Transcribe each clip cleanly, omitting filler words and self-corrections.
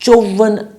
54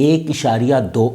1.2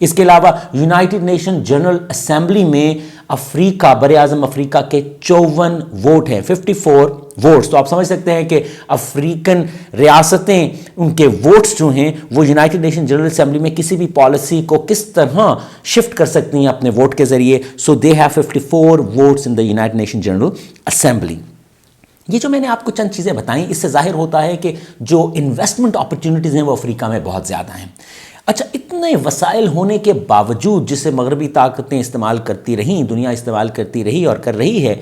اس کے علاوہ United Nation General assembly میں افریقہ، بر اعظم افریقہ کے 54 ووٹ ہیں، 54 ووٹس. تو آپ سمجھ سکتے ہیں کہ افریقن ریاستیں، ان کے ووٹس جو ہیں وہ یونائٹڈ نیشن جنرل اسمبلی میں کسی بھی پالیسی کو کس طرح شفٹ کر سکتی ہیں اپنے ووٹ کے ذریعے. So they have 54 votes in the United Nation General Assembly. یہ جو میں نے آپ کو چند چیزیں بتائیں، اس سے ظاہر ہوتا ہے کہ جو انویسٹمنٹ اپرچونٹیز ہیں وہ افریقہ میں بہت زیادہ ہیں. اچھا، اتنے وسائل ہونے کے باوجود جسے مغربی طاقتیں استعمال کرتی رہیں، دنیا استعمال کرتی رہی اور کر رہی ہے،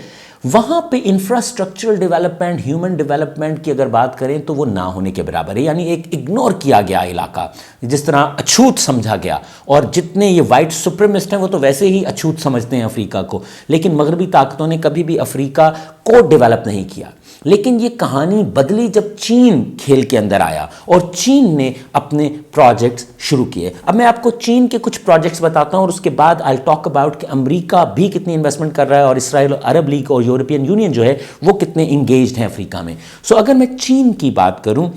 وہاں پہ انفراسٹرکچرل ڈیولپمنٹ، ہیومن ڈیولپمنٹ کی اگر بات کریں تو وہ نہ ہونے کے برابر ہے. یعنی ایک اگنور کیا گیا علاقہ، جس طرح اچھوت سمجھا گیا. اور جتنے یہ وائٹ سپریمسٹ ہیں وہ تو ویسے ہی اچھوت سمجھتے ہیں افریقہ کو، لیکن مغربی طاقتوں نے کبھی بھی افریقہ کو ڈیولپ نہیں کیا. لیکن یہ کہانی بدلی جب چین کھیل کے اندر آیا اور چین نے اپنے پروجیکٹس شروع کیے. اب میں آپ کو چین کے کچھ پروجیکٹس بتاتا ہوں اور اس کے بعد آئی ٹاک اباؤٹ کہ امریکہ بھی کتنی انویسٹمنٹ کر رہا ہے اور اسرائیل اور عرب لیگ اور یورپین یونین جو ہے وہ کتنے انگیجڈ ہیں افریقہ میں. سو اگر میں چین کی بات کروں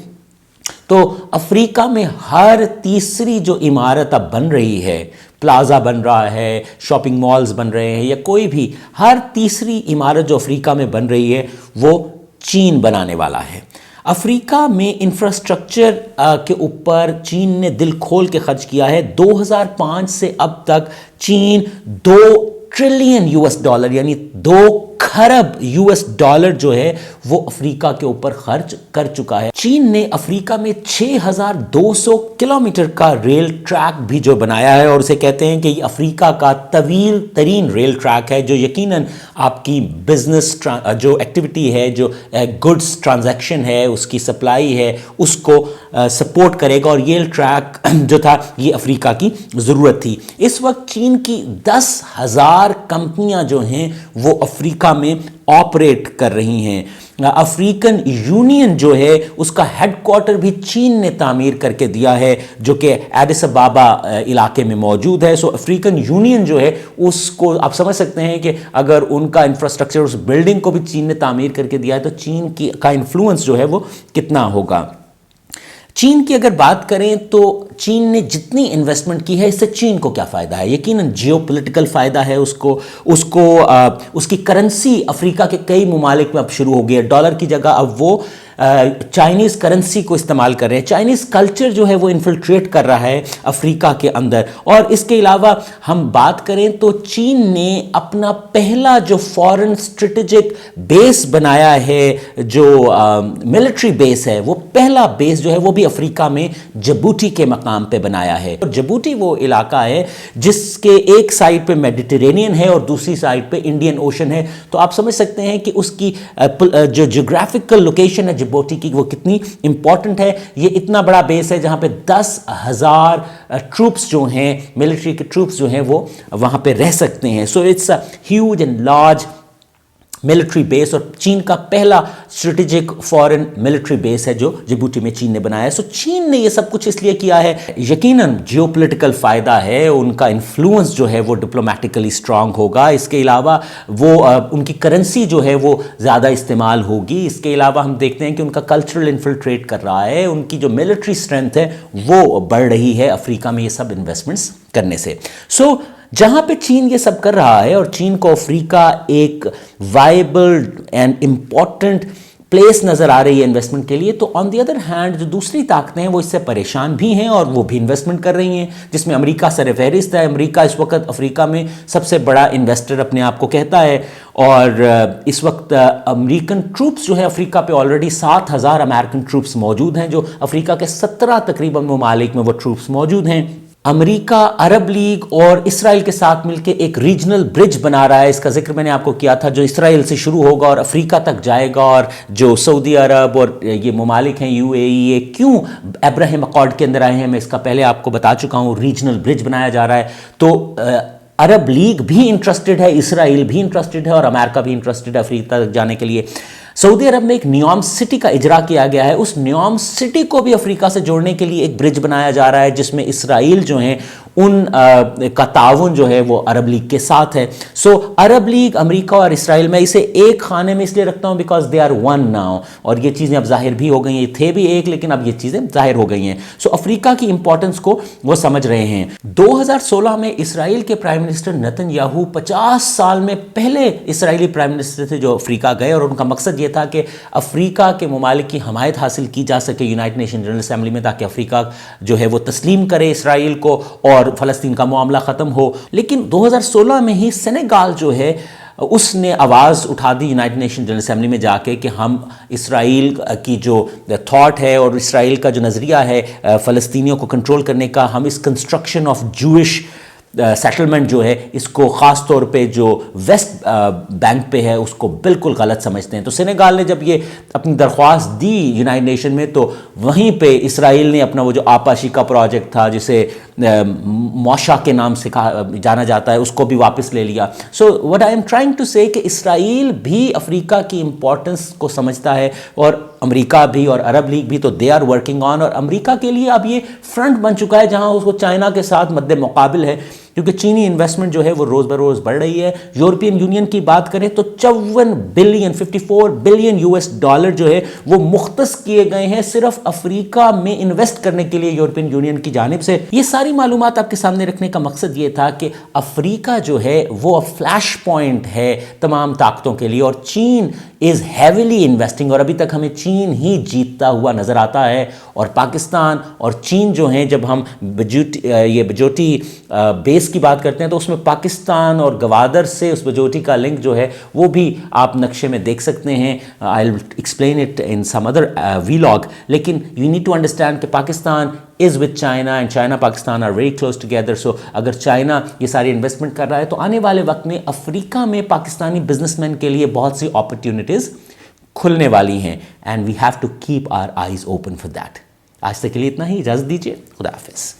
تو افریقہ میں ہر تیسری جو عمارت اب بن رہی ہے، پلازا بن رہا ہے، شاپنگ مالز بن رہے ہیں، یا کوئی بھی ہر تیسری عمارت جو افریقہ میں بن رہی ہے وہ چین بنانے والا ہے. افریقہ میں انفراسٹرکچر کے اوپر چین نے دل کھول کے خرچ کیا ہے. 2005 سے اب تک چین $2 ٹریلین یعنی 2 کھرب $, جو ہے وہ افریقہ کے اوپر خرچ کر چکا ہے. چین نے افریقہ میں 6200 کلومیٹر کا ریل ٹریک بھی جو بنایا ہے، اور اسے کہتے ہیں کہ یہ افریقہ کا طویل ترین ریل ٹریک ہے، جو یقیناً آپ کی بزنس جو ایکٹیویٹی ہے، جو گڈز ٹرانزیکشن ہے، اس کی سپلائی ہے، اس کو سپورٹ کرے گا. اور یہ ٹریک جو تھا یہ افریقہ کی ضرورت تھی. اس وقت چین کی 10,000 کمپنیاں جو ہیں وہ افریقہ میں آپریٹ کر رہی ہیں. افریقن یونین جو ہے اس کا ہیڈ کوارٹر بھی چین نے تعمیر کر کے دیا ہے، جو کہ ایڈس ابابا علاقے میں موجود ہے. سو افریقن یونین جو ہے اس کو آپ سمجھ سکتے ہیں کہ اگر ان کا انفراسٹرکچر، اس بلڈنگ کو بھی چین نے تعمیر کر کے دیا ہے تو چین کا انفلوئنس جو ہے وہ کتنا ہوگا. چین کی اگر بات کریں تو چین نے جتنی انویسٹمنٹ کی ہے اس سے چین کو کیا فائدہ ہے؟ یقیناً جیو پولیٹیکل فائدہ ہے اس کو. اس کی کرنسی افریقہ کے کئی ممالک میں اب شروع ہو گئی ہے. ڈالر کی جگہ اب وہ چائنیز کرنسی کو استعمال کر رہے ہیں. چائنیز کلچر جو ہے وہ انفلٹریٹ کر رہا ہے افریقہ کے اندر. اور اس کے علاوہ ہم بات کریں تو چین نے اپنا پہلا جو فورن اسٹریٹجک بیس بنایا ہے، جو ملٹری بیس ہے، وہ پہلا بیس جو ہے وہ بھی افریقہ میں جبوٹی کے مقام پہ بنایا ہے. اور جبوٹی وہ علاقہ ہے جس کے ایک سائڈ پہ میڈیٹرینین ہے اور دوسری سائڈ پہ انڈین اوشن ہے. تو آپ سمجھ سکتے ہیں کہ اس کی جو جیوگرافیکل لوکیشن ہے جبوٹی کی وہ کتنی امپورٹنٹ ہے. یہ اتنا بڑا بیس ہے جہاں پہ 10,000 ٹروپس جو ہیں، ملٹری کے ٹروپس جو ہیں وہ وہاں پہ رہ سکتے ہیں. So it's a huge and large military base, اور چین کا پہلا اسٹریٹجک فورن ملٹری بیس ہے جو جبوٹی میں چین نے بنایا ہے. سو چین نے یہ سب کچھ اس لیے کیا ہے، یقیناً جیو پولیٹیکل فائدہ ہے، ان کا انفلوئنس جو ہے وہ ڈپلومیٹیکلی اسٹرانگ ہوگا. اس کے علاوہ وہ ان کی کرنسی جو ہے وہ زیادہ استعمال ہوگی. اس کے علاوہ ہم دیکھتے ہیں کہ ان کا کلچرل انفلٹریٹ کر رہا ہے، ان کی جو ملٹری اسٹرینتھ ہے وہ بڑھ رہی ہے افریقہ میں یہ سب انویسٹمنٹس کرنے سے. سو جہاں پہ چین یہ سب کر رہا ہے اور چین کو افریقہ ایک وائبل اینڈ امپورٹنٹ پلیس نظر آ رہی ہے انویسٹمنٹ کے لیے، تو آن دی ادر ہینڈ جو دوسری طاقتیں ہیں وہ اس سے پریشان بھی ہیں اور وہ بھی انویسٹمنٹ کر رہی ہیں، جس میں امریکہ سر فہرست ہے. امریکہ اس وقت افریقہ میں سب سے بڑا انویسٹر اپنے آپ کو کہتا ہے، اور اس وقت امریکن ٹروپس جو ہے افریقہ پہ آلریڈی 7,000 امریکن ٹروپس موجود ہیں، جو افریقہ کے 17 تقریباً ممالک میں وہ ٹروپس موجود ہیں. امریکہ عرب لیگ اور اسرائیل کے ساتھ مل کے ایک ریجنل برج بنا رہا ہے. اس کا ذکر میں نے آپ کو کیا تھا، جو اسرائیل سے شروع ہوگا اور افریقہ تک جائے گا. اور جو سعودی عرب اور یہ ممالک ہیں UAE، یہ کیوں ابراہیم اکارڈ کے اندر آئے ہیں میں اس کا پہلے آپ کو بتا چکا ہوں. ریجنل برج بنایا جا رہا ہے، تو عرب لیگ بھی انٹرسٹڈ ہے، اسرائیل بھی انٹرسٹڈ ہے اور امریکہ بھی انٹرسٹڈ ہے افریقہ تک جانے کے لیے. سعودی عرب میں ایک نیوم سٹی کا اجرا کیا گیا ہے، اس نیوم سٹی کو بھی افریقہ سے جوڑنے کے لیے ایک برج بنایا جا رہا ہے، جس میں اسرائیل جو ہیں ان کا تعاون جو ہے وہ عرب لیگ کے ساتھ ہے. سو عرب لیگ، امریکہ اور اسرائیل، میں اسے ایک خانے میں اس لیے رکھتا ہوں because they are one now, اور یہ چیزیں اب ظاہر بھی ہو گئی ہیں. یہ تھے بھی ایک لیکن اب یہ چیزیں ظاہر ہو گئی ہیں. سو افریقہ کی امپورٹنس کو وہ سمجھ رہے ہیں. 2016 میں اسرائیل کے پرائم منسٹر نتن یاہو 50 سال میں پہلے اسرائیلی پرائم منسٹر تھے جو افریقہ گئے، اور ان کا مقصد یہ تھا کہ افریقہ کے ممالک کی حمایت حاصل کی جا سکے یونائٹڈ نیشن جنرل اسمبلی میں، تاکہ افریقہ جو ہے وہ تسلیم کرے اسرائیل کو اور فلسطین کا معاملہ ختم ہو. لیکن 2016 میں ہی سینیگال جو ہے اس نے آواز اٹھا the United Nation General assembly میں جا کے کہ ہم اسرائیل کی جو تھاٹ ہے اور اسرائیل کا جو نظریہ ہے فلسطینیوں کو کنٹرول کرنے کا، ہم اس کنسٹرکشن آف جوئش سیٹلمنٹ جو ہے اس کو خاص طور پہ جو ویسٹ بینک پہ ہے اس کو بالکل غلط سمجھتے ہیں. تو سینیگال نے جب یہ اپنی درخواست دی یونائٹڈ نیشن میں، تو وہیں پہ اسرائیل نے اپنا وہ جو آپاشی کا پروجیکٹ تھا جسے موشا کے نام سے جانا جاتا ہے، اس کو بھی واپس لے لیا. So what I am trying to say کہ اسرائیل بھی افریقہ کی امپورٹنس کو سمجھتا ہے، اور امریکہ بھی اور عرب لیگ بھی. تو دے آر ورکنگ آن، اور امریکہ کے لیے اب یہ فرنٹ بن چکا ہے جہاں اس کو چائنا کے ساتھ مد مقابل ہے، کیونکہ چینی انویسٹمنٹ جو ہے وہ روز بروز بڑھ رہی ہے. یورپین یونین کی بات کریں تو 54 بلین US ڈالر جو ہے وہ مختص کیے گئے ہیں صرف افریقہ میں انویسٹ کرنے کے لیے یورپین یونین کی جانب سے. یہ ساری معلومات آپ کے سامنے رکھنے کا مقصد یہ تھا کہ افریقہ جو ہے وہ فلیش پوائنٹ ہے تمام طاقتوں کے لیے، اور چین از ہیویلی انویسٹنگ، اور ابھی تک ہمیں چین ہی جیتتا ہوا نظر آتا ہے. اور پاکستان اور چین جو ہیں، جب ہم بجوٹی بیس کی بات کرتے ہیں تو اس میں پاکستان اور گوادر سے اس بجوٹی کا لنک جو ہے وہ بھی آپ نقشے میں دیکھ سکتے ہیں. I will explain it in some other vlog. لیکن یو نیڈ ٹو انڈرسٹینڈ کہ Pakistan is with China and China Pakistan are very close together. So اگر چائنا یہ ساری انویسٹمنٹ کر رہا ہے تو آنے والے وقت میں افریقہ میں پاکستانی بزنس مین کے لیے بہت سی اپرچونٹیز کھلنے والی ہیں، and we have to keep our eyes open for that. آج تک کے لیے اتنا ہی، اجازت دیجیے، خدا حافظ.